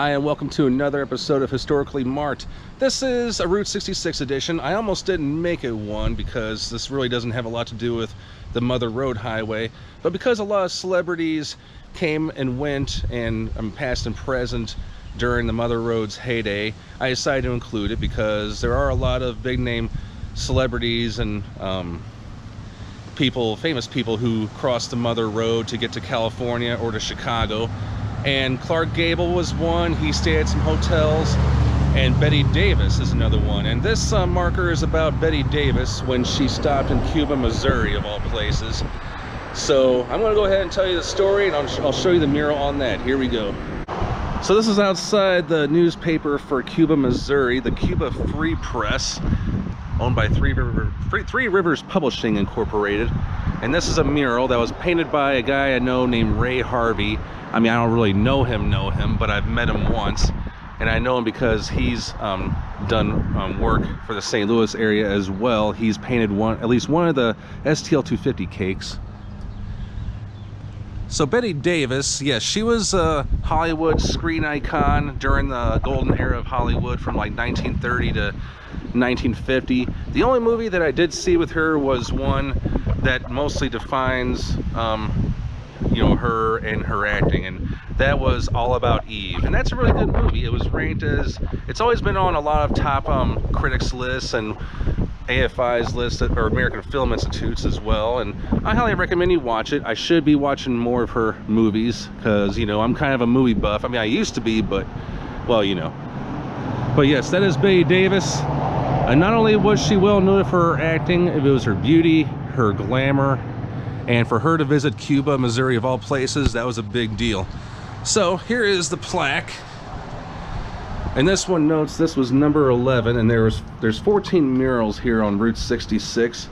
Hi, and welcome to another episode of Historically Marked. This is a Route 66 edition. I almost didn't make it one because this really doesn't have a lot to do with the Mother Road Highway, but because a lot of celebrities came and went and past and present during the Mother Road's heyday, I decided to include it because there are a lot of big name celebrities and famous people who crossed the Mother Road to get to California or to Chicago. And Clark Gable was one. He stayed at some hotels. And Bette Davis is another one. And this marker is about Bette Davis when she stopped in Cuba, Missouri, of all places. So I'm going to go ahead and tell you the story, and I'll show you the mural on that. Here we go. So this is outside the newspaper for Cuba, Missouri, the Cuba Free Press, owned by Three Rivers Publishing Incorporated. And this is a mural that was painted by a guy I know named Ray Harvey. I mean, I don't really know him, but I've met him once. And I know him because he's done work for the St. Louis area as well. He's painted at least one of the STL 250 cakes. So Bette Davis, yes, she was a Hollywood screen icon during the golden era of Hollywood from like 1930 to 1950. The only movie that I did see with her was one that mostly defines you know, her and her acting, and that was All About Eve. And that's a really good movie. It was ranked as, it's always been on a lot of top critics lists and AFI's list, or American Film Institute's as well, and I highly recommend you watch it. I should be watching more of her movies because, you know, I'm kind of a movie buff. I mean, I used to be, but, well, you know. But yes, that is Bette Davis. And not only was she well known for her acting, it was her beauty, her glamour, and for her to visit Cuba, Missouri, of all places, that was a big deal. So here is the plaque. And this one notes this was number 11, and there's 14 murals here on Route 66.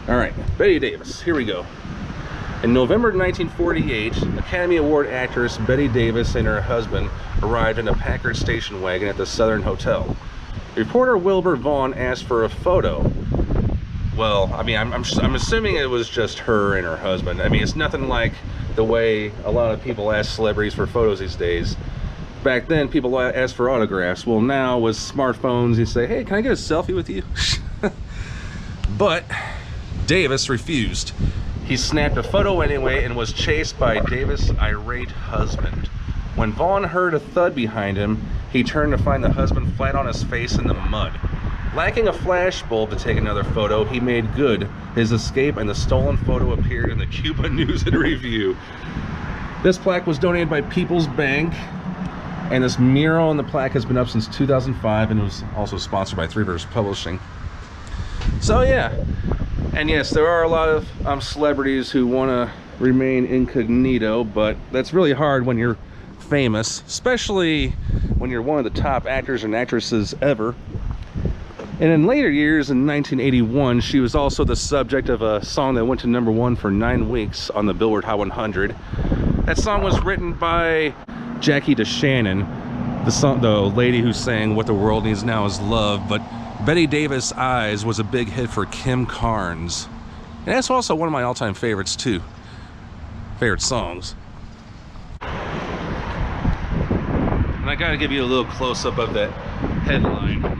All right, Bette Davis, here we go. In November 1948, Academy Award actress Bette Davis and her husband arrived in a Packard station wagon at the Southern Hotel. Reporter Wilbur Vaughn asked for a photo. Well, I mean, I'm assuming it was just her and her husband. I mean, it's nothing like the way a lot of people ask celebrities for photos these days. Back then, people asked for autographs. Well, now with smartphones, you say, hey, can I get a selfie with you? But Davis refused. He snapped a photo anyway and was chased by Davis' irate husband. When Vaughn heard a thud behind him, he turned to find the husband flat on his face in the mud. Lacking a flash bulb to take another photo, he made good his escape, and the stolen photo appeared in the Cuba News and Review. This plaque was donated by People's Bank, and this mural on the plaque has been up since 2005, and it was also sponsored by Three Rivers Publishing. So yeah, and yes, there are a lot of celebrities who want to remain incognito, but that's really hard when you're famous, especially when you're one of the top actors and actresses ever. And in later years, in 1981, she was also the subject of a song that went to #1 for 9 weeks on the Billboard Hot 100. That song was written by Jackie DeShannon, the lady who sang What the World Needs Now Is Love, but Bette Davis' Eyes was a big hit for Kim Carnes. And that's also one of my all-time favorites too. Favorite songs. And I gotta give you a little close-up of that headline.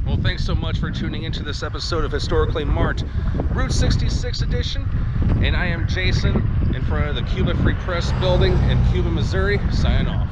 Well, thanks so much for tuning into this episode of Historically Marked, Route 66 edition. And I am Jason in front of the Cuba Free Press building in Cuba, Missouri, signing off.